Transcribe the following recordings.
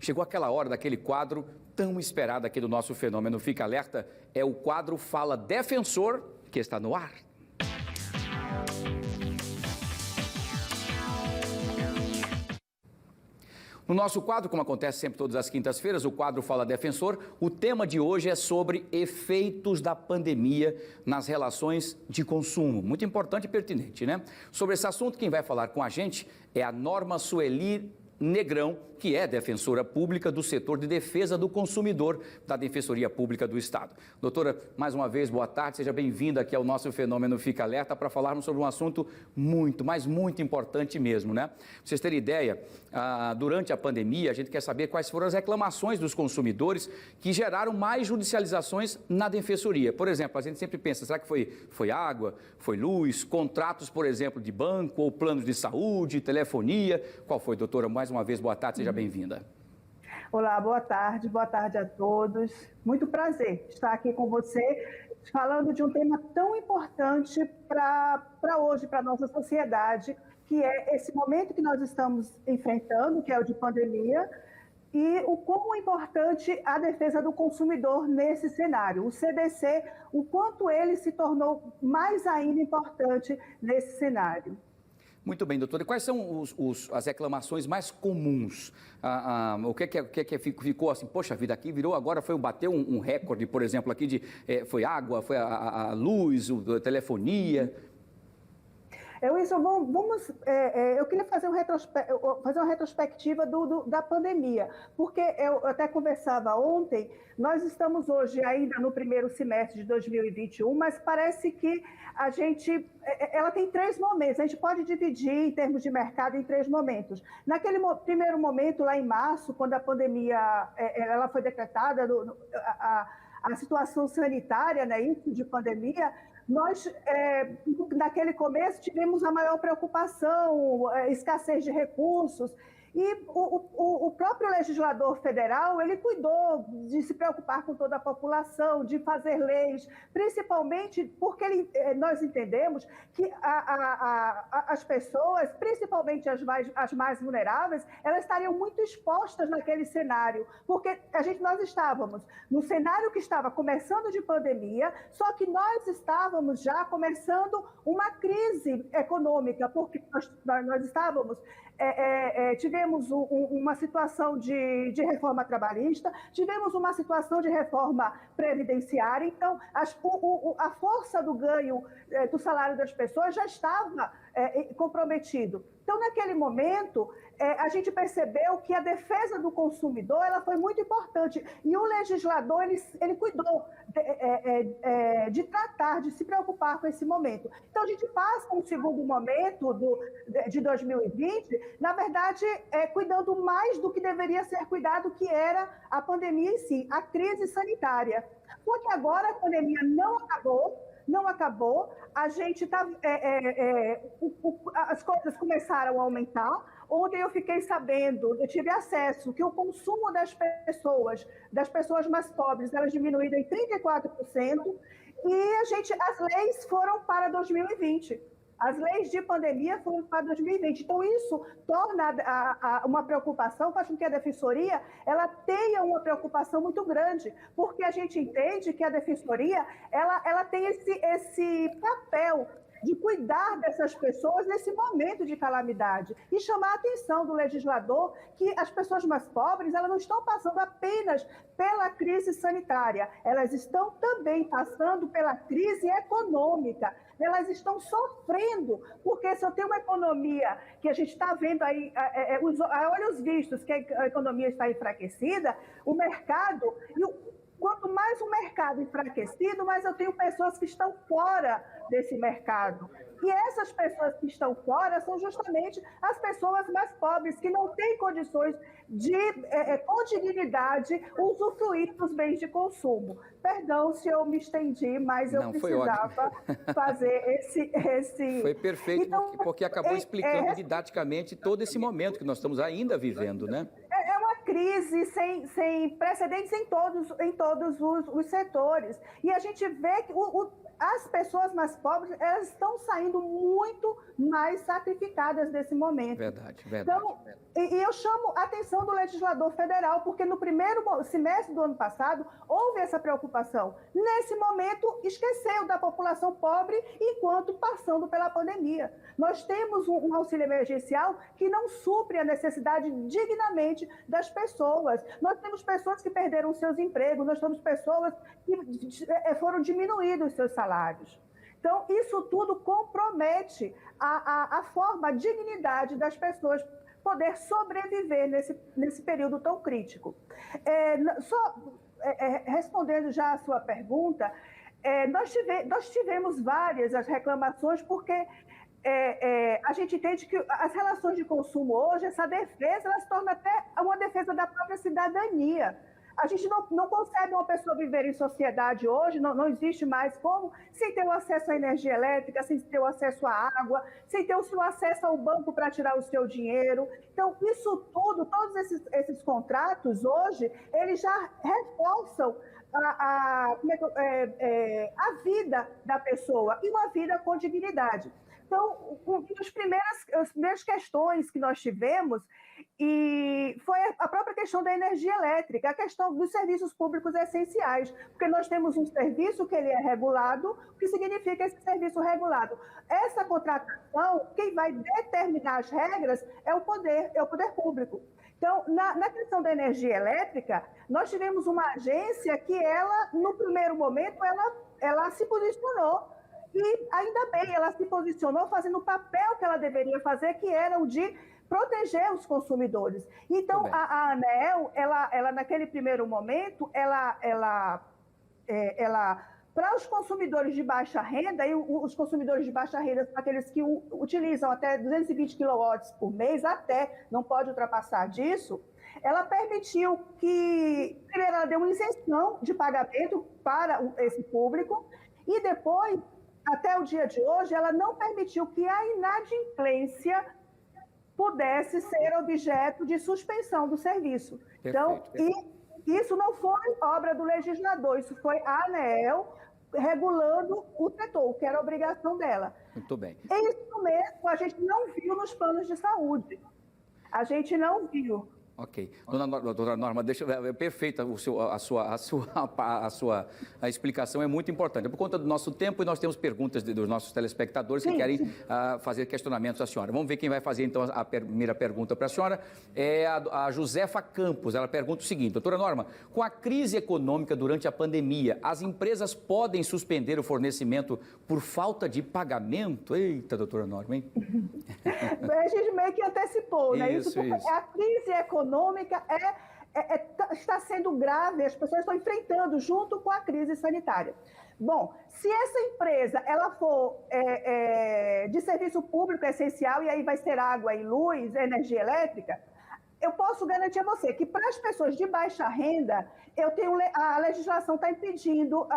Chegou aquela hora daquele quadro tão esperado aqui do nosso Fenômeno Fica Alerta. É o quadro Fala Defensor, que está no ar. No nosso quadro, como acontece sempre todas as quintas-feiras, o quadro Fala Defensor, o tema de hoje é sobre efeitos da pandemia nas relações de consumo. Muito importante e pertinente, né? Sobre esse assunto, quem vai falar com a gente é a Norma Sueli Negrão, que é defensora pública do setor de defesa do consumidor da Defensoria Pública do Estado. Doutora, mais uma vez, boa tarde, seja bem-vinda aqui ao nosso Fenômeno Fica Alerta para falarmos sobre um assunto muito, mas muito importante mesmo, né? Pra vocês terem ideia, durante a pandemia, a gente quer saber quais foram as reclamações dos consumidores que geraram mais judicializações na Defensoria. Por exemplo, a gente sempre pensa, será que foi água, foi luz, contratos, por exemplo, de banco ou planos de saúde, telefonia? Qual foi, doutora? Mais uma vez, boa tarde, seja bem-vinda. Olá, boa tarde a todos. Muito prazer estar aqui com você, falando de um tema tão importante para hoje, para a nossa sociedade, que é esse momento que nós estamos enfrentando, que é o de pandemia, e o quão importante a defesa do consumidor nesse cenário. O CDC, o quanto ele se tornou mais ainda importante nesse cenário. Muito bem, doutora. E quais são as reclamações mais comuns? O que ficou assim, poxa vida, aqui virou, agora bateu um recorde, por exemplo, aqui foi água, foi a luz, a telefonia? Eu queria fazer uma retrospectiva da pandemia, porque eu até conversava ontem, nós estamos hoje ainda no primeiro semestre de 2021, mas parece que ela tem 3 momentos, a gente pode dividir em termos de mercado em 3 momentos. Naquele primeiro momento, lá em março, quando a pandemia ela foi decretada, a situação sanitária, né, isso de pandemia, nós, naquele começo, tivemos a maior preocupação, escassez de recursos, e o próprio legislador federal, ele cuidou de se preocupar com toda a população, de fazer leis, principalmente porque nós entendemos que as pessoas, principalmente as mais vulneráveis, elas estariam muito expostas naquele cenário, porque nós estávamos no cenário que estava começando de pandemia, só que nós estávamos já começando uma crise econômica, porque nós estávamos... tivemos uma situação de reforma trabalhista, tivemos uma situação de reforma previdenciária, então a força do ganho do salário das pessoas já estava comprometido. Então, naquele momento, a gente percebeu que a defesa do consumidor ela foi muito importante e o legislador ele cuidou de tratar, de se preocupar com esse momento. Então, a gente passa um segundo momento de 2020, na verdade, cuidando mais do que deveria ser cuidado, que era a pandemia em si, a crise sanitária. Porque agora a pandemia não acabou, as coisas começaram a aumentar. Ontem eu fiquei sabendo, eu tive acesso, que o consumo das pessoas mais pobres, elas diminuíram em 34%, e as leis foram para 2020. As leis de pandemia foram para 2020. Então, isso torna uma preocupação, faz com que a Defensoria ela tenha uma preocupação muito grande, porque a gente entende que a Defensoria ela tem esse papel de cuidar dessas pessoas nesse momento de calamidade e chamar a atenção do legislador que as pessoas mais pobres elas não estão passando apenas pela crise sanitária, elas estão também passando pela crise econômica, elas estão sofrendo, porque se eu tenho uma economia que a gente está vendo aí, a olhos vistos que a economia está enfraquecida, o mercado... Quanto mais o mercado enfraquecido, mais eu tenho pessoas que estão fora desse mercado. E essas pessoas que estão fora são justamente as pessoas mais pobres, que não têm condições de, com dignidade, usufruir dos bens de consumo. Perdão se eu me estendi, mas eu precisava fazer esse... Foi perfeito, então, porque acabou explicando didaticamente todo esse momento que nós estamos ainda vivendo, né? É uma crise sem precedentes em todos os setores. E a gente vê que as pessoas mais pobres, elas estão saindo muito mais sacrificadas nesse momento. Verdade. Então, e eu chamo a atenção do legislador federal, porque no primeiro semestre do ano passado houve essa preocupação. Nesse momento, esqueceu da população pobre enquanto passando pela pandemia. Nós temos um auxílio emergencial que não supre a necessidade dignamente das pessoas. Nós temos pessoas que perderam seus empregos, nós temos pessoas que foram diminuídos seus salários. Então, isso tudo compromete a forma, a dignidade das pessoas poder sobreviver nesse período tão crítico. Respondendo já a sua pergunta, nós tivemos várias as reclamações, porque a gente entende que as relações de consumo hoje, essa defesa, ela se torna até uma defesa da própria cidadania. A gente não consegue uma pessoa viver em sociedade hoje, não existe mais como, sem ter o acesso à energia elétrica, sem ter o acesso à água, sem ter o seu acesso ao banco para tirar o seu dinheiro. Então, isso tudo, todos esses contratos hoje, eles já reforçam a vida da pessoa e uma vida com dignidade. Então, as primeiras questões que nós tivemos foi a própria questão da energia elétrica, a questão dos serviços públicos essenciais, porque nós temos um serviço que ele é regulado. O que significa esse serviço regulado? Essa contratação, quem vai determinar as regras é o poder público. Então, na questão da energia elétrica, nós tivemos uma agência que ela, no primeiro momento, ela se posicionou. E ainda bem, ela se posicionou fazendo o papel que ela deveria fazer, que era o de proteger os consumidores. Então, a ANEEL, ela naquele primeiro momento, ela para os consumidores de baixa renda, e os consumidores de baixa renda são aqueles que utilizam até 220 kW por mês, até, não pode ultrapassar disso, ela permitiu que, primeiro, ela deu uma isenção de pagamento para esse público, e depois, até o dia de hoje, ela não permitiu que a inadimplência pudesse ser objeto de suspensão do serviço. Então, isso não foi obra do legislador, isso foi a ANEEL regulando o setor, que era a obrigação dela. Muito bem. Isso mesmo a gente não viu nos planos de saúde. A gente não viu. Ok. Doutora Norma, perfeita a explicação, é muito importante. É por conta do nosso tempo, e nós temos perguntas dos nossos telespectadores que querem fazer questionamentos à senhora. Vamos ver quem vai fazer, então, a primeira pergunta para a senhora. É a Josefa Campos. Ela pergunta o seguinte: doutora Norma, com a crise econômica durante a pandemia, as empresas podem suspender o fornecimento por falta de pagamento? Eita, doutora Norma, hein? A gente meio que antecipou, né? Isso. A crise econômica está sendo grave, as pessoas estão enfrentando junto com a crise sanitária. Bom, se essa empresa ela for de serviço público essencial, e aí vai ser água e luz, energia elétrica, eu posso garantir a você que para as pessoas de baixa renda, a legislação está impedindo,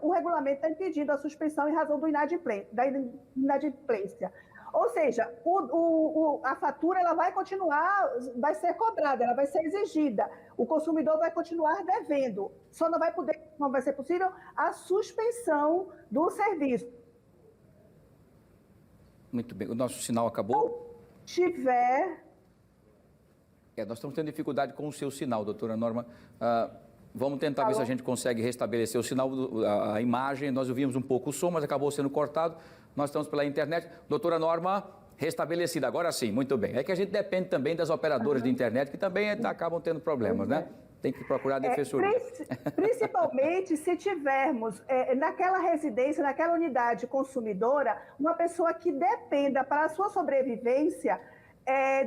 o regulamento está impedindo a suspensão em razão da inadimplência. Ou seja, a fatura ela vai continuar, vai ser cobrada, ela vai ser exigida. O consumidor vai continuar devendo. Só não vai ser possível a suspensão do serviço. Muito bem. O nosso sinal acabou? Nós estamos tendo dificuldade com o seu sinal, doutora Norma. Vamos tentar ver se a gente consegue restabelecer o sinal, a imagem. Nós ouvimos um pouco o som, mas acabou sendo cortado. Nós estamos pela internet. Doutora Norma, restabelecida. Agora sim, muito bem. É que a gente depende também das operadoras de internet, que também acabam tendo problemas, né? Tem que procurar a defensoria. Principalmente se tivermos naquela residência, naquela unidade consumidora, uma pessoa que dependa para a sua sobrevivência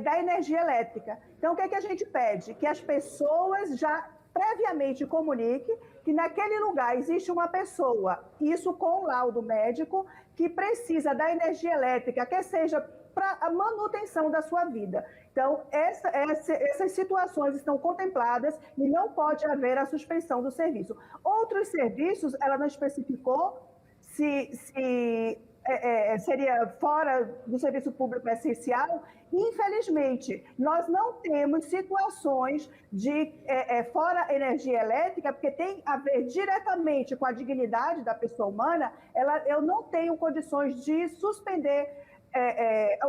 da energia elétrica. Então, o que é que a gente pede? Que as pessoas já previamente comuniquem que naquele lugar existe uma pessoa, isso com laudo médico, que precisa da energia elétrica, que seja para a manutenção da sua vida. Então, essas situações estão contempladas e não pode haver a suspensão do serviço. Outros serviços, ela não especificou se seria fora do serviço público essencial. Infelizmente, nós não temos situações de fora energia elétrica, porque tem a ver diretamente com a dignidade da pessoa humana. Eu não tenho condições de suspender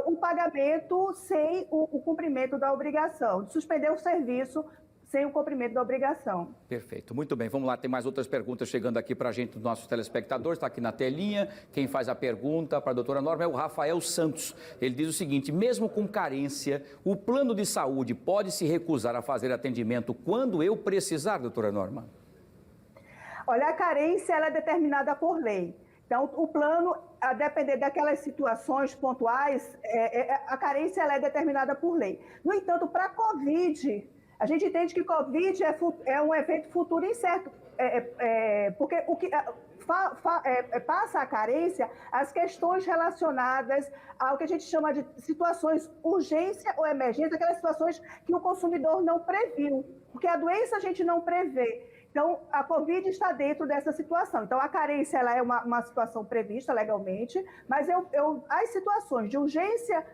um pagamento sem o cumprimento da obrigação, de suspender o serviço sem o cumprimento da obrigação. Perfeito, muito bem. Vamos lá, tem mais outras perguntas chegando aqui para a gente, dos nossos telespectadores, está aqui na telinha. Quem faz a pergunta para a doutora Norma é o Rafael Santos. Ele diz o seguinte: mesmo com carência, o plano de saúde pode se recusar a fazer atendimento quando eu precisar, doutora Norma? Olha, a carência ela é determinada por lei. Então, o plano, a depender daquelas situações pontuais, a carência ela é determinada por lei. No entanto, para a Covid, a gente entende que Covid é um evento futuro incerto, porque o que passa a carência as questões relacionadas ao que a gente chama de situações urgência ou emergência, aquelas situações que o consumidor não previu, porque a doença a gente não prevê. Então, a Covid está dentro dessa situação. Então, a carência ela é uma situação prevista legalmente, mas as situações de urgência,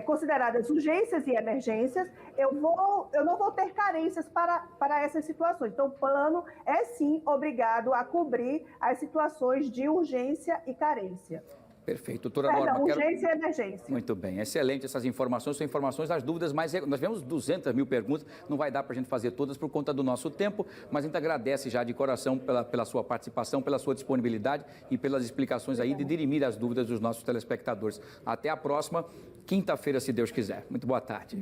consideradas urgências e emergências, eu não vou ter carências para essas situações. Então, o plano é, sim, obrigado a cobrir as situações de urgência e carência. Perfeito. Doutora Norma, urgência e emergência. Muito bem, excelente essas informações, são informações das dúvidas, mas nós tivemos 200 mil perguntas, não vai dar para a gente fazer todas por conta do nosso tempo, mas a gente agradece já de coração pela sua participação, pela sua disponibilidade e pelas explicações aí de dirimir as dúvidas dos nossos telespectadores. Até a próxima quinta-feira, se Deus quiser. Muito boa tarde.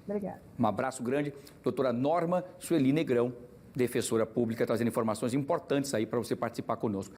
Obrigada. Um abraço grande. Doutora Norma Sueli Negrão, defensora pública, trazendo informações importantes aí para você participar conosco.